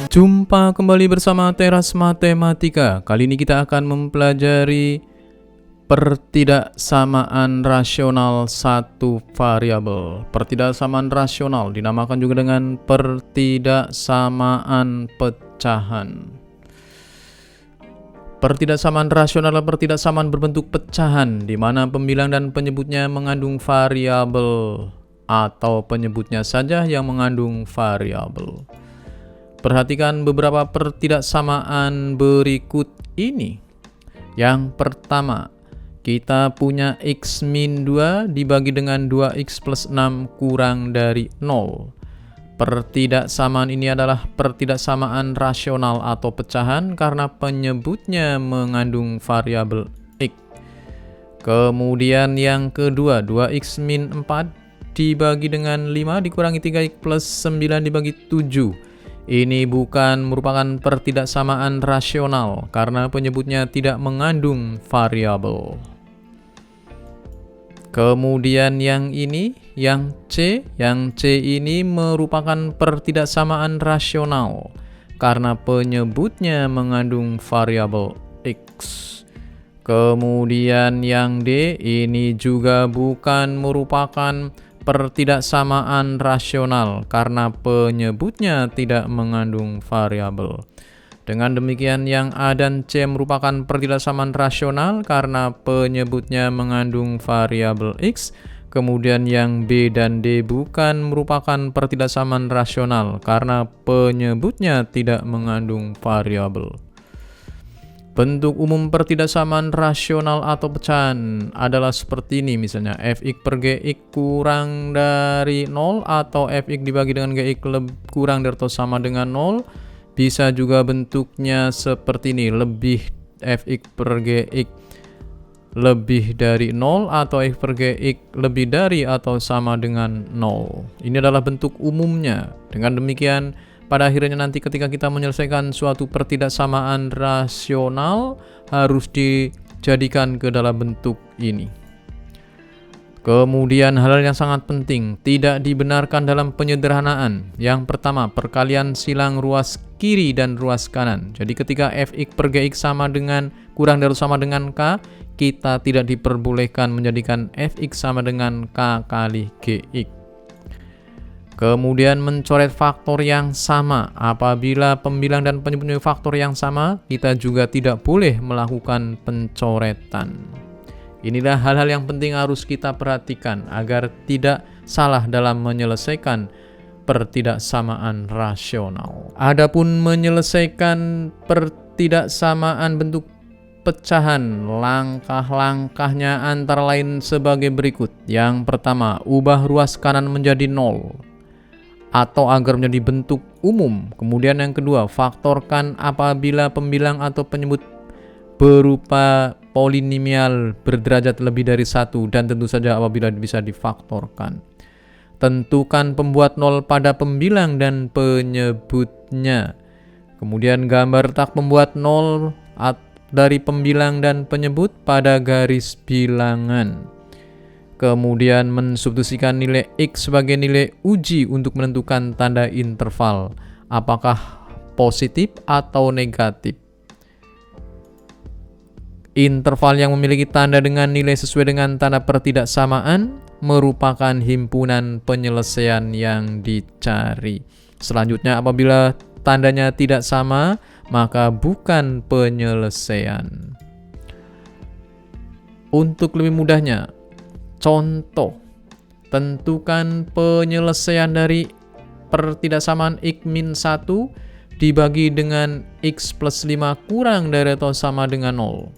Jumpa kembali bersama Teras Matematika. Kali ini kita akan mempelajari pertidaksamaan rasional satu variabel. Pertidaksamaan rasional dinamakan juga dengan pertidaksamaan pecahan. Pertidaksamaan rasional adalah pertidaksamaan berbentuk pecahan, di mana pembilang dan penyebutnya mengandung variabel atau penyebutnya saja yang mengandung variabel. Perhatikan beberapa pertidaksamaan berikut ini. Yang pertama, kita punya x min 2 dibagi dengan 2x plus 6 kurang dari 0. Pertidaksamaan ini adalah pertidaksamaan rasional atau pecahan karena penyebutnya mengandung variabel x. Kemudian yang kedua, 2x min 4 dibagi dengan 5 dikurangi 3x plus 9 dibagi 7. Ini bukan merupakan pertidaksamaan rasional karena penyebutnya tidak mengandung variabel. Kemudian yang ini, yang C ini merupakan pertidaksamaan rasional karena penyebutnya mengandung variabel X. Kemudian yang D ini juga bukan merupakan pertidaksamaan rasional karena penyebutnya tidak mengandung variabel. Dengan demikian yang A dan C merupakan pertidaksamaan rasional karena penyebutnya mengandung variabel X. Kemudian yang B dan D bukan merupakan pertidaksamaan rasional karena penyebutnya tidak mengandung variabel. Bentuk umum pertidaksamaan rasional atau pecahan adalah seperti ini, misalnya fx per gx kurang dari 0 atau fx dibagi dengan gx kurang dari atau sama dengan 0. Bisa juga bentuknya seperti ini, lebih fx per gx lebih dari 0 atau f per gx lebih dari atau sama dengan 0. Ini adalah bentuk umumnya. Dengan demikian, pada akhirnya nanti ketika kita menyelesaikan suatu pertidaksamaan rasional harus dijadikan ke dalam bentuk ini. Kemudian hal yang sangat penting, tidak dibenarkan dalam penyederhanaan. Yang pertama, perkalian silang ruas kiri dan ruas kanan. Jadi ketika fx per gx sama dengan kurang dari sama dengan k, kita tidak diperbolehkan menjadikan fx sama dengan k kali gx. Kemudian mencoret faktor yang sama. Apabila pembilang dan penyebutnya faktor yang sama, kita juga tidak boleh melakukan pencoretan. Inilah hal-hal yang penting harus kita perhatikan agar tidak salah dalam menyelesaikan pertidaksamaan rasional. Adapun menyelesaikan pertidaksamaan bentuk pecahan, langkah-langkahnya antara lain sebagai berikut. Yang pertama, ubah ruas kanan menjadi 0 atau agar menjadi bentuk umum. Kemudian yang kedua, faktorkan apabila pembilang atau penyebut berupa polinomial berderajat lebih dari 1 dan tentu saja apabila bisa difaktorkan. Tentukan pembuat 0 pada pembilang dan penyebutnya. Kemudian gambar letak pembuat 0 dari pembilang dan penyebut pada garis bilangan. Kemudian mensubstitusikan nilai X sebagai nilai uji untuk menentukan tanda interval, apakah positif atau negatif. Interval yang memiliki tanda dengan nilai sesuai dengan tanda pertidaksamaan merupakan himpunan penyelesaian yang dicari. Selanjutnya, apabila tandanya tidak sama, maka bukan penyelesaian. Untuk lebih mudahnya, contoh, tentukan penyelesaian dari pertidaksamaan x min 1 dibagi dengan x plus 5 kurang dari atau sama dengan 0.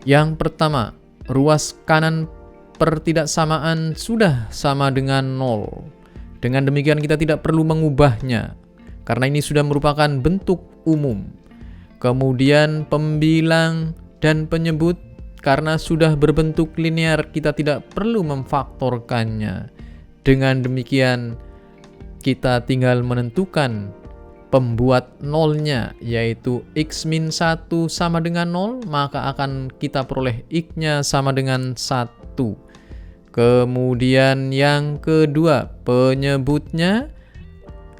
Yang pertama, ruas kanan pertidaksamaan sudah sama dengan 0. Dengan demikian kita tidak perlu mengubahnya, karena ini sudah merupakan bentuk umum. Kemudian pembilang dan penyebut karena sudah berbentuk linear, kita tidak perlu memfaktorkannya. Dengan demikian, kita tinggal menentukan pembuat nolnya, yaitu x min 1 sama dengan 0, maka akan kita peroleh x-nya sama dengan 1. Kemudian yang kedua, penyebutnya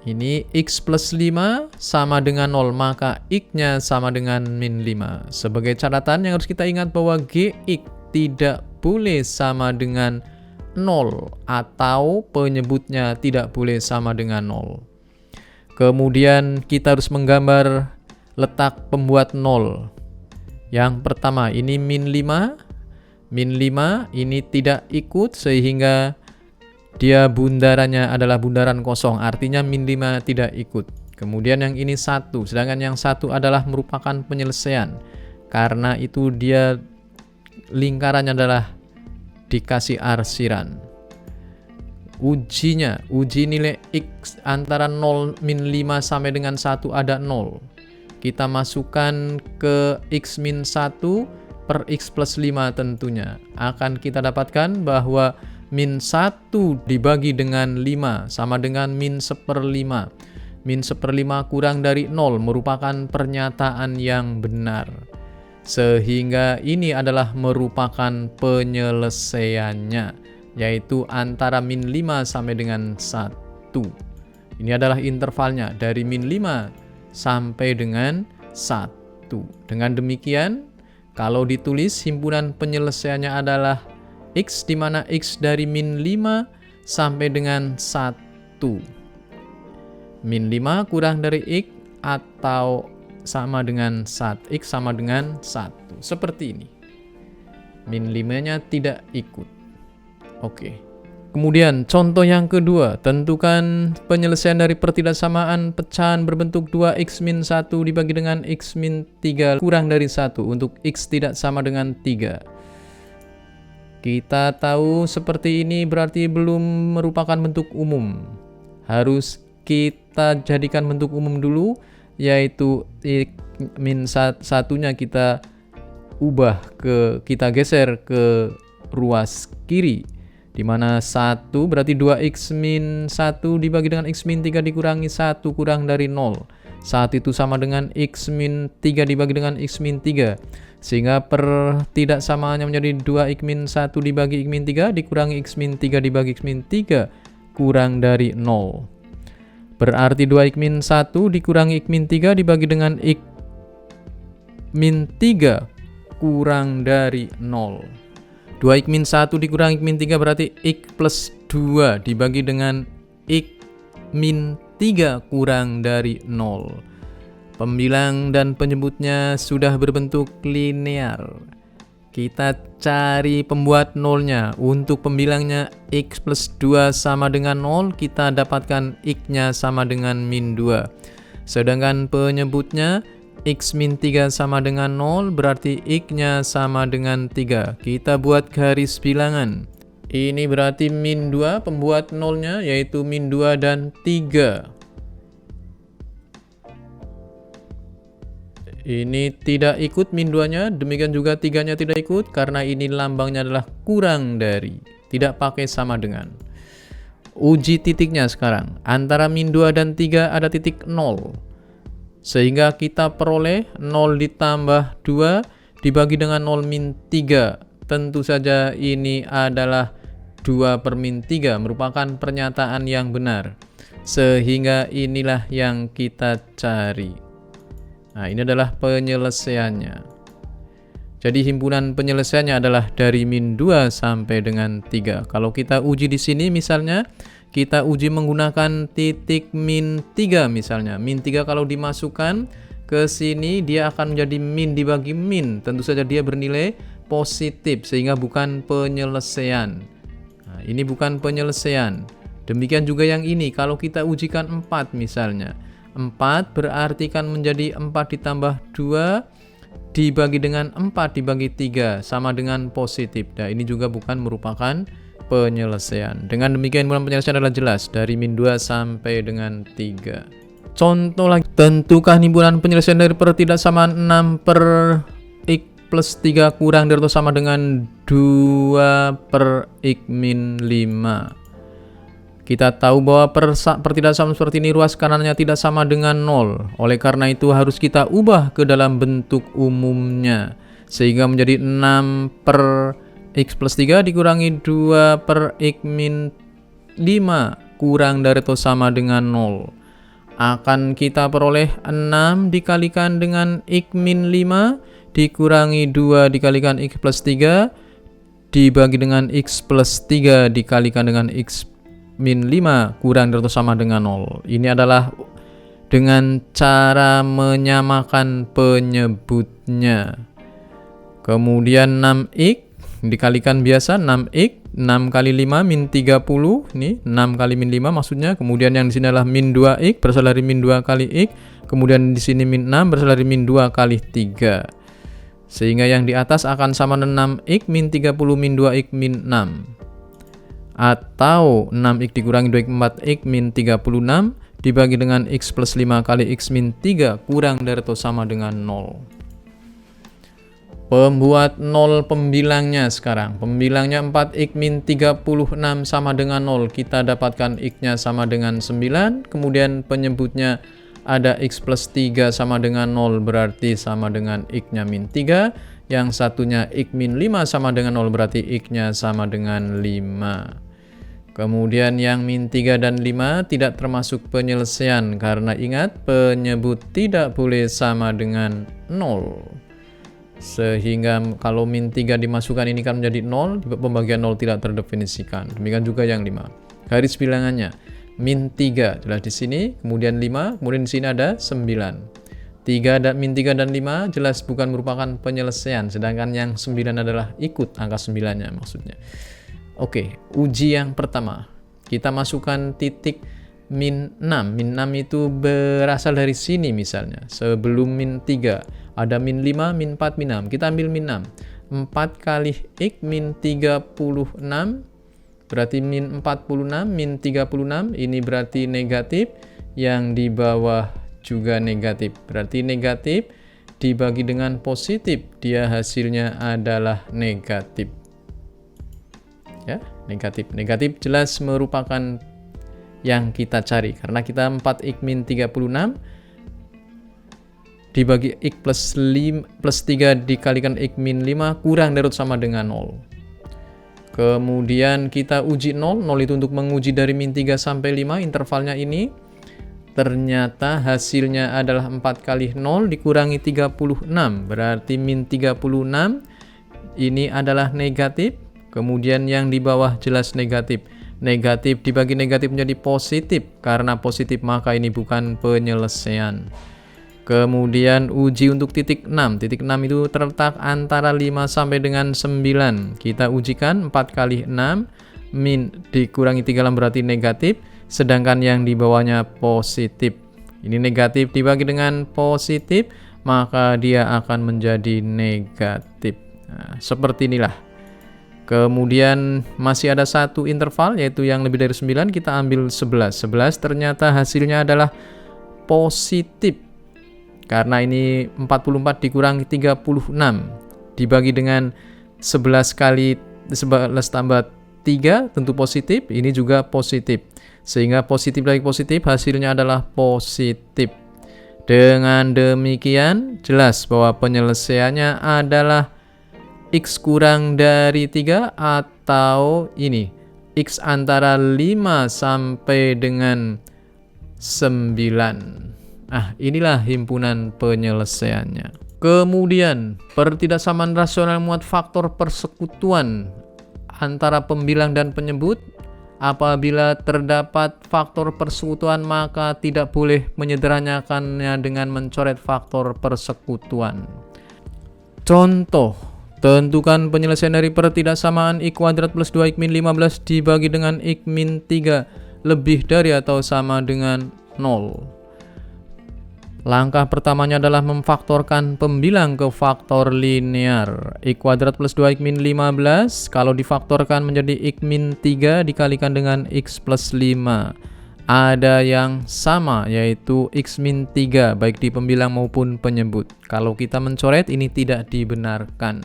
Ini X plus 5 sama dengan 0, maka X-nya sama dengan min 5. Sebagai catatan yang harus kita ingat bahwa GX tidak boleh sama dengan 0 atau penyebutnya tidak boleh sama dengan 0. Kemudian kita harus menggambar letak pembuat 0. Yang pertama ini min 5. Min 5 ini tidak ikut sehingga dia bundarannya adalah bundaran kosong, artinya min 5 tidak ikut. Kemudian yang ini 1, sedangkan yang 1 adalah merupakan penyelesaian. Karena itu dia lingkarannya adalah dikasih arsiran. Uji nilai X antara 0 min 5 sampai dengan 1 ada 0. Kita masukkan ke X min 1 per X plus 5 tentunya. Akan kita dapatkan bahwa min 1 dibagi dengan 5 sama dengan min 1/5. Min 1/5 kurang dari 0 merupakan pernyataan yang benar. Sehingga ini adalah merupakan penyelesaiannya, yaitu antara min 5 sampai dengan 1. Ini adalah intervalnya dari min 5 sampai dengan 1. Dengan demikian, kalau ditulis himpunan penyelesaiannya adalah X, di mana X dari min 5 sampai dengan 1. Min 5 kurang dari X atau sama dengan 1. X sama dengan 1. Seperti ini. Min 5-nya tidak ikut. Oke. Kemudian contoh yang kedua, tentukan penyelesaian dari pertidaksamaan pecahan berbentuk 2x min 1 dibagi dengan x min 3 kurang dari 1 untuk x tidak sama dengan 3. Kita tahu seperti ini berarti belum merupakan bentuk umum. Harus kita jadikan bentuk umum dulu, yaitu x min 1-nya kita geser ke ruas kiri, di mana 1 berarti 2x min 1 dibagi dengan x min 3 dikurangi 1 kurang dari 0. Saat itu sama dengan x min 3 dibagi dengan x min 3. Sehingga pertidaksamaannya menjadi 2x min 1 dibagi x min 3 dikurangi x min 3 dibagi x min 3 kurang dari 0. Berarti 2x min 1 dikurangi x min 3 dibagi dengan x min 3 kurang dari 0. 2x min 1 dikurangi x min 3 berarti x plus 2 dibagi dengan x min 3 kurang dari 0. Pembilang dan penyebutnya sudah berbentuk linear. Kita cari pembuat nolnya. Untuk pembilangnya x plus 2 sama dengan 0, kita dapatkan x-nya sama dengan min 2. Sedangkan penyebutnya x min 3 sama dengan 0, berarti x-nya sama dengan 3. Kita buat garis bilangan. Ini berarti min 2, pembuat nolnya yaitu min 2 dan 3. Ini tidak ikut min 2-nya, demikian juga 3-nya tidak ikut karena ini lambangnya adalah kurang dari, tidak pakai sama dengan. Uji titiknya sekarang. Antara min 2 dan 3 ada titik 0. Sehingga kita peroleh 0 ditambah 2 dibagi dengan 0 min 3. Tentu saja ini adalah 2 per min 3, merupakan pernyataan yang benar. Sehingga inilah yang kita cari. Nah, ini adalah penyelesaiannya. Jadi himpunan penyelesaiannya adalah dari min 2 sampai dengan 3. Kalau kita uji di sini misalnya, kita uji menggunakan titik min 3 misalnya. Min 3 kalau dimasukkan ke sini dia akan menjadi min dibagi min. Tentu saja dia bernilai positif sehingga bukan penyelesaian. Nah, ini bukan penyelesaian. Demikian juga yang ini, kalau kita ujikan 4 misalnya. 4 berarti kan menjadi 4 ditambah 2 dibagi dengan 4 dibagi 3 sama dengan positif. Nah, ini juga bukan merupakan penyelesaian. Dengan demikian himpunan penyelesaian adalah jelas dari min 2 sampai dengan 3. Contoh lagi, tentukan himpunan penyelesaian dari pertidaksamaan 6 per x plus 3 kurang dari atau sama dengan 2 per x min 5. Kita tahu bahwa pertidaksamaan seperti ini ruas kanannya tidak sama dengan 0. Oleh karena itu harus kita ubah ke dalam bentuk umumnya. Sehingga menjadi 6 per x plus 3 dikurangi 2 per x min 5 kurang dari atau sama dengan 0. akan kita peroleh 6 dikalikan dengan X min 5 dikurangi 2 dikalikan X plus 3 dibagi dengan X plus 3 dikalikan dengan X min 5 kurang dari atau sama dengan 0. Ini adalah dengan cara menyamakan penyebutnya. Kemudian 6X dikalikan biasa 6X, 6 kali 5 min 30, nih 6 kali min 5 maksudnya. Kemudian yang di sini adalah min 2X berasal dari min 2 kali X. Kemudian di sini min 6 berasal dari min 2 kali 3. Sehingga yang di atas akan sama dengan 6X min 30 min 2X min 6. Atau 6X dikurangi 2X 4X min 36 dibagi dengan X plus 5 kali X min 3 kurang dari atau sama dengan 0. Pembuat 0 pembilangnya sekarang. Pembilangnya 4X min 36 sama dengan 0. Kita dapatkan X-nya sama dengan 9. Kemudian penyebutnya ada X plus 3 sama dengan 0 berarti sama dengan X-nya min 3. Yang satunya X min 5 sama dengan 0 berarti X-nya sama dengan 5. Kemudian yang min 3 dan 5 tidak termasuk penyelesaian karena ingat penyebut tidak boleh sama dengan 0. Sehingga kalau min 3 dimasukkan ini kan menjadi 0, pembagian 0 tidak terdefinisikan. Demikian juga yang 5. Garis bilangannya min 3 jelas di sini, kemudian 5, kemudian di sini ada 9. Min 3 dan 5 jelas bukan merupakan penyelesaian, sedangkan yang 9 adalah ikut angka 9-nya maksudnya. Oke, uji yang pertama. Kita masukkan titik min 6. Min 6 itu berasal dari sini misalnya. Sebelum min 3 ada min 5, min 4, min 6. Kita ambil min 6. 4 kali X min 36 berarti min 46, min 36. Ini berarti negatif. Yang di bawah juga negatif. Berarti negatif dibagi dengan positif. Dia hasilnya adalah negatif. Ya, negatif. Negatif jelas merupakan yang kita cari. Karena kita 4X min 36 dibagi X plus 3 dikalikan X min 5 kurang dari atau sama dengan 0. Kemudian kita uji 0. 0 itu untuk menguji dari min 3 sampai 5 intervalnya ini. Ternyata hasilnya adalah 4 kali 0 dikurangi 36. Berarti min 36 ini adalah negatif. Kemudian yang di bawah jelas negatif. Negatif dibagi negatif menjadi positif. Karena positif maka ini bukan penyelesaian. Kemudian uji untuk titik 6. Titik 6 itu terletak antara 5 sampai dengan 9. Kita ujikan 4 kali 6 min dikurangi 36 berarti negatif. Sedangkan yang di bawahnya positif. Ini negatif dibagi dengan positif maka dia akan menjadi negatif. Nah, seperti inilah. Kemudian masih ada satu interval yaitu yang lebih dari 9. Kita ambil 11. 11 ternyata hasilnya adalah positif. Karena ini 44 dikurangi 36 dibagi dengan 11 kali 11 tambah 3 tentu positif, ini juga positif. Sehingga positif lagi positif hasilnya adalah positif. Dengan demikian jelas bahwa penyelesaiannya adalah X kurang dari 3 atau ini X antara 5 sampai dengan 9. Nah, inilah himpunan penyelesaiannya. Kemudian, pertidaksamaan rasional muat faktor persekutuan antara pembilang dan penyebut. Apabila terdapat faktor persekutuan, maka tidak boleh menyederhanakannya dengan mencoret faktor persekutuan. Contoh, tentukan penyelesaian dari pertidaksamaan X kuadrat plus 2X min 15 dibagi dengan X min 3 lebih dari atau sama dengan 0. Langkah pertamanya adalah memfaktorkan pembilang ke faktor linear. X kuadrat plus 2X min 15 kalau difaktorkan menjadi X min 3 dikalikan dengan X plus 5. Ada yang sama yaitu X min 3 baik di pembilang maupun penyebut. Kalau kita mencoret ini tidak dibenarkan.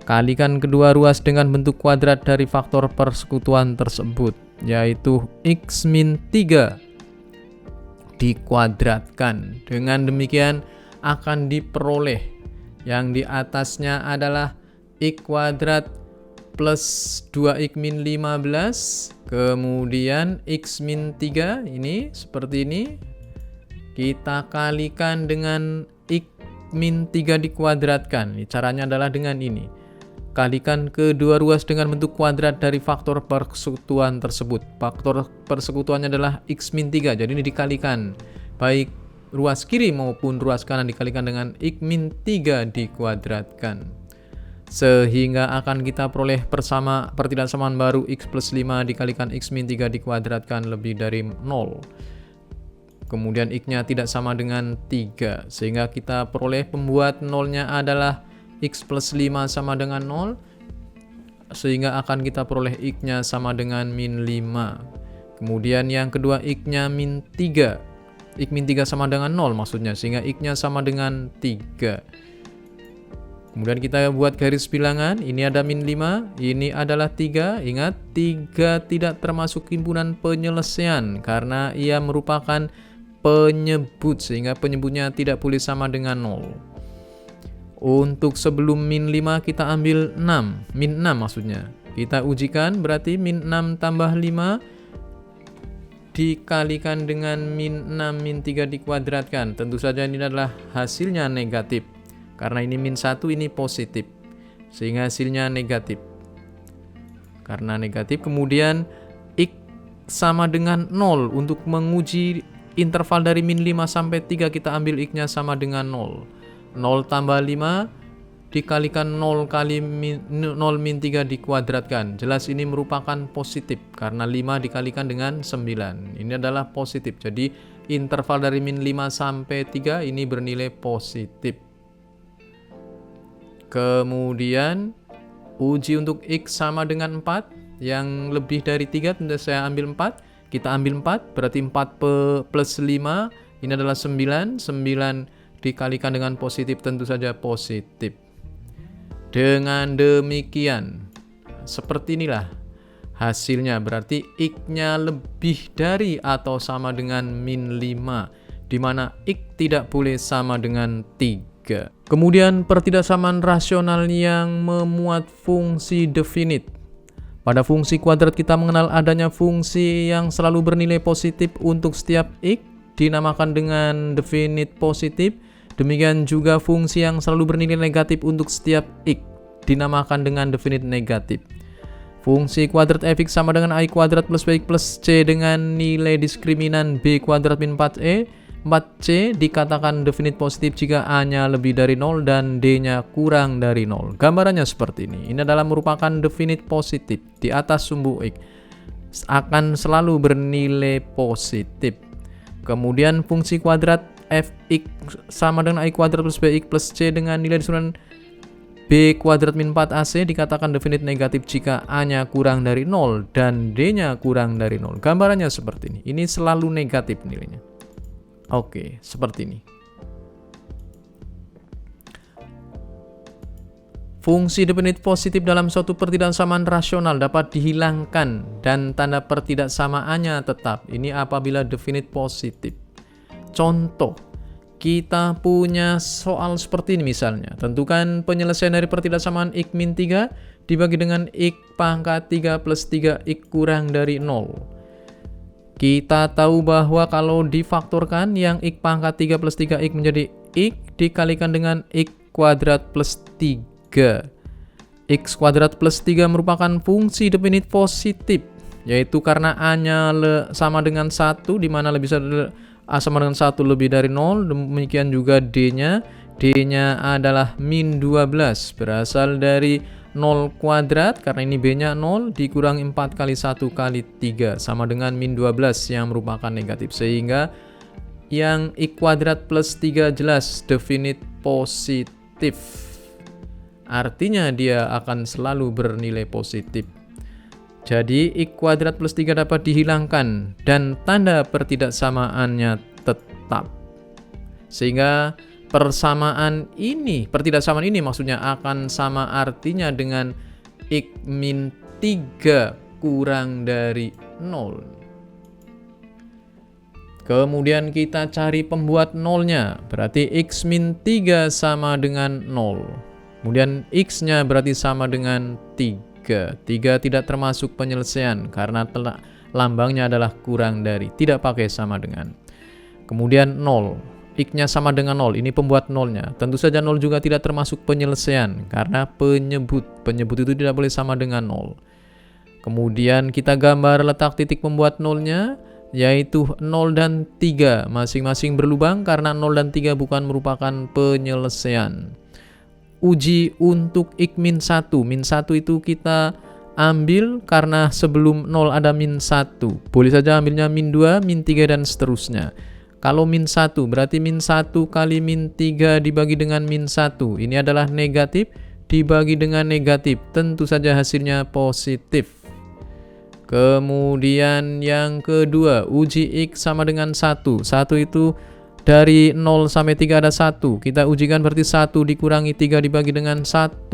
Kalikan kedua ruas dengan bentuk kuadrat dari faktor persekutuan tersebut yaitu X min 3 dikuadratkan. Dengan demikian akan diperoleh yang di atasnya adalah X kuadrat plus 2x min 15, kemudian x min 3, ini seperti ini. Kita kalikan dengan x min 3 dikuadratkan. Caranya adalah dengan ini. Kalikan kedua ruas dengan bentuk kuadrat dari faktor persekutuan tersebut. Faktor persekutuannya adalah x min 3, jadi ini dikalikan. Baik ruas kiri maupun ruas kanan dikalikan dengan x min 3 dikuadratkan. Sehingga akan kita peroleh pertidaksamaan baru x plus 5 dikalikan x min 3 dikuadratkan lebih dari 0. Kemudian x-nya tidak sama dengan 3, sehingga kita peroleh pembuat nolnya adalah x plus 5 sama dengan 0, sehingga akan kita peroleh x-nya sama dengan min 5. Kemudian yang kedua x-nya min 3, x min 3 sama dengan 0 maksudnya, sehingga x-nya sama dengan 3. Kemudian kita buat garis bilangan, ini ada min 5, ini adalah 3. Ingat, 3 tidak termasuk himpunan penyelesaian karena ia merupakan penyebut, sehingga penyebutnya tidak boleh sama dengan 0. Untuk sebelum min 5 kita ambil 6, min 6 maksudnya. Kita ujikan, berarti min 6 tambah 5 dikalikan dengan min 6 min 3 dikuadratkan. Tentu saja ini adalah hasilnya negatif. Karena ini min 1, ini positif. Sehingga hasilnya negatif. Karena negatif, kemudian x sama dengan 0. Untuk menguji interval dari min 5 sampai 3 kita ambil x-nya sama dengan 0. 0 tambah 5 dikalikan 0 kali 0 min 3 dikuadratkan. Jelas ini merupakan positif karena 5 dikalikan dengan 9. Ini adalah positif. Jadi interval dari min 5 sampai 3 ini bernilai positif. Kemudian uji untuk x sama dengan 4. Yang lebih dari 3 tentu saya ambil 4. Kita ambil 4, berarti 4 plus 5, ini adalah 9. 9 dikalikan dengan positif, tentu saja positif. Dengan demikian, seperti inilah hasilnya. Berarti x-nya lebih dari atau sama dengan min 5, di mana x tidak boleh sama dengan 3. Kemudian pertidaksamaan rasional yang memuat fungsi definite. Pada fungsi kuadrat kita mengenal adanya fungsi yang selalu bernilai positif untuk setiap x, dinamakan dengan definite positif. Demikian juga fungsi yang selalu bernilai negatif untuk setiap x, dinamakan dengan definite negatif. Fungsi kuadrat fx sama dengan a kuadrat plus bx plus c dengan nilai diskriminan b kuadrat min 4e. 4c dikatakan definite positif jika a-nya lebih dari 0 dan d-nya kurang dari 0. Gambarannya seperti ini. Ini adalah merupakan definite positif. Di atas sumbu x akan selalu bernilai positif. Kemudian fungsi kuadrat fx sama dengan a kuadrat plus bx plus c dengan nilai diskriminan b kuadrat min 4ac dikatakan definite negatif jika a-nya kurang dari 0 dan d-nya kurang dari 0. Gambarannya seperti ini. Ini selalu negatif nilainya. Oke, seperti ini. Fungsi definite positif dalam suatu pertidaksamaan rasional dapat dihilangkan dan tanda pertidaksamaannya tetap. Ini apabila definite positif. Contoh, kita punya soal seperti ini misalnya. Tentukan penyelesaian dari pertidaksamaan x min 3 dibagi dengan x pangkat 3 plus 3x kurang dari 0. Kita tahu bahwa kalau difaktorkan yang x pangkat 3 plus 3x menjadi x dikalikan dengan x kuadrat plus 3. X kuadrat plus 3 merupakan fungsi definite positif, yaitu karena a-nya sama dengan 1, di mana lebih a sama dengan 1 lebih dari 0. Demikian juga d-nya. D-nya adalah min 12, berasal dari 0 kuadrat, karena ini b-nya 0, dikurangi 4 kali 1 kali 3, sama dengan min 12 yang merupakan negatif. Sehingga yang x kuadrat plus 3 jelas definite positif. Artinya dia akan selalu bernilai positif. Jadi x kuadrat plus 3 dapat dihilangkan dan tanda pertidaksamaannya tetap. Sehingga pertidaksamaan ini maksudnya akan sama artinya dengan x min 3 kurang dari 0. Kemudian kita cari pembuat nolnya, berarti x min 3 sama dengan 0. Kemudian x-nya berarti sama dengan 3. 3. 3 tidak termasuk penyelesaian karena lambangnya adalah kurang dari, tidak pakai sama dengan. Kemudian 0, X-nya sama dengan 0, ini pembuat nolnya. Tentu saja 0 juga tidak termasuk penyelesaian karena penyebut. Penyebut itu tidak boleh sama dengan 0. Kemudian kita gambar letak titik pembuat nolnya, yaitu 0 dan 3. Masing-masing berlubang karena 0 dan 3 bukan merupakan penyelesaian. Uji untuk X-1. Min 1 itu kita ambil karena sebelum 0 ada min 1. Boleh saja ambilnya min 2, min 3, dan seterusnya. Kalau min 1 berarti min 1 kali min 3 dibagi dengan min 1. Ini adalah negatif dibagi dengan negatif. Tentu saja hasilnya positif. Kemudian yang kedua, uji X sama dengan 1. 1 itu dari 0 sampai 3 ada 1. Kita ujikan berarti 1 dikurangi 3 dibagi dengan 1.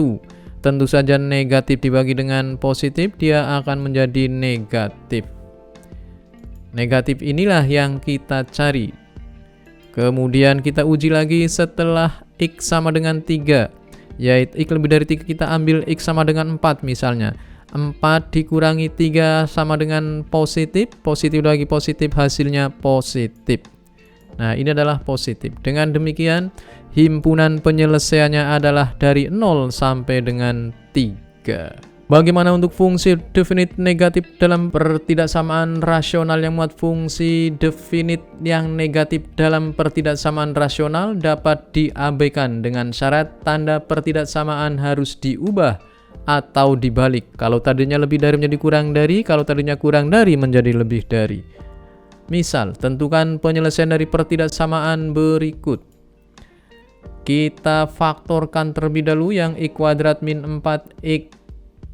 Tentu saja negatif dibagi dengan positif, dia akan menjadi negatif. Negatif inilah yang kita cari. Kemudian kita uji lagi setelah X sama dengan 3. Yaitu X lebih dari 3, kita ambil X sama dengan 4 misalnya. 4 dikurangi 3 sama dengan positif. Positif lagi positif, hasilnya positif. Nah, ini adalah positif. Dengan demikian, himpunan penyelesaiannya adalah dari 0 sampai dengan 3. Bagaimana untuk fungsi definit negatif dalam pertidaksamaan rasional yang muat? Fungsi definit yang negatif dalam pertidaksamaan rasional dapat diabaikan dengan syarat tanda pertidaksamaan harus diubah atau dibalik. Kalau tadinya lebih dari menjadi kurang dari, kalau tadinya kurang dari menjadi lebih dari. Misal, tentukan penyelesaian dari pertidaksamaan berikut. Kita faktorkan terlebih dahulu yang X kuadrat min 4X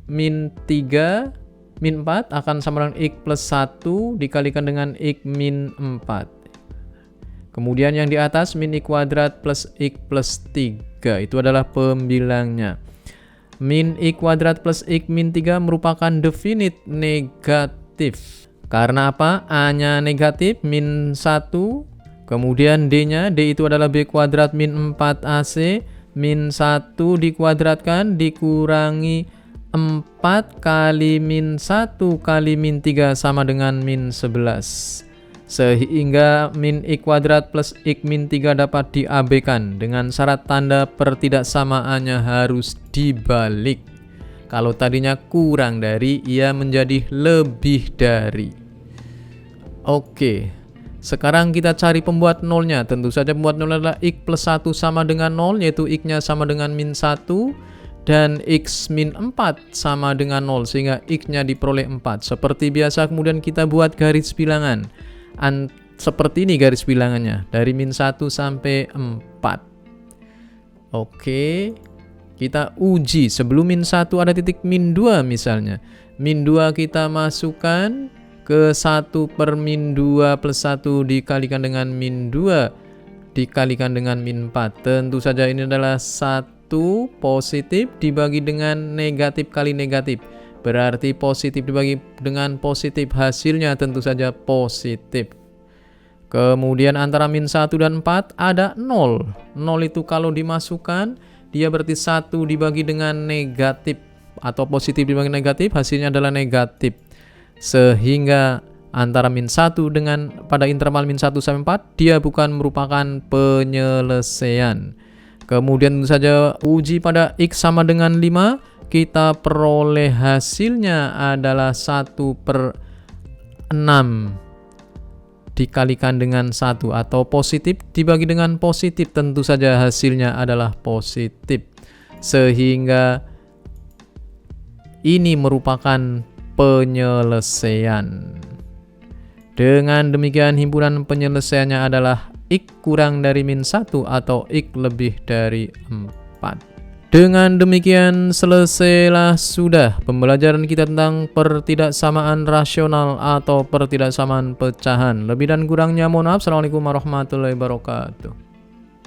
min 3 min 4 akan sama dengan X plus 1 dikalikan dengan X min 4. Kemudian yang di atas min X kuadrat plus X plus 3, itu adalah pembilangnya. Min X kuadrat plus X min 3 merupakan definit negatif. Karena apa? A-nya negatif, min 1. Kemudian D-nya, D itu adalah B kuadrat min 4AC. Min 1 dikuadratkan dikurangi 4 kali min 1 kali min 3 sama dengan min 11. Sehingga min X kuadrat plus X min 3 dapat diabaikan dengan syarat tanda pertidaksamaannya harus dibalik. Kalau tadinya kurang dari, ia menjadi lebih dari. Oke, sekarang kita cari pembuat nolnya. Tentu saja pembuat nol adalah X plus 1 sama dengan 0, yaitu X-nya sama dengan min 1. Dan X min 4 sama dengan 0, sehingga X-nya diperoleh 4. Seperti biasa kemudian kita buat garis bilangan. Seperti ini garis bilangannya, dari min 1 sampai 4. Oke, kita uji. Sebelum min 1 ada titik min 2 misalnya. Min 2 kita masukkan ke 1 per min 2 plus 1 dikalikan dengan min 2 dikalikan dengan min 4. Tentu saja ini adalah 1 positif dibagi dengan negatif kali negatif. Berarti positif dibagi dengan positif, hasilnya tentu saja positif. Kemudian antara min 1 dan 4 ada 0. 0 itu kalau dimasukkan, dia berarti 1 dibagi dengan negatif. Atau positif dibagi negatif, hasilnya adalah negatif. Sehingga antara min 1 dengan pada interval min 1 sampai 4, dia bukan merupakan penyelesaian. Kemudian tentu saja uji pada X sama dengan 5, kita peroleh hasilnya adalah 1 per 6 dikalikan dengan 1, atau positif dibagi dengan positif, tentu saja hasilnya adalah positif. Sehingga ini merupakan penyelesaian. Dengan demikian himpunan penyelesaiannya adalah X kurang dari min 1 atau X lebih dari 4. Dengan demikian selesailah sudah pembelajaran kita tentang pertidaksamaan rasional atau pertidaksamaan pecahan. Lebih dan kurangnya mohon maaf. Assalamualaikum warahmatullahi wabarakatuh.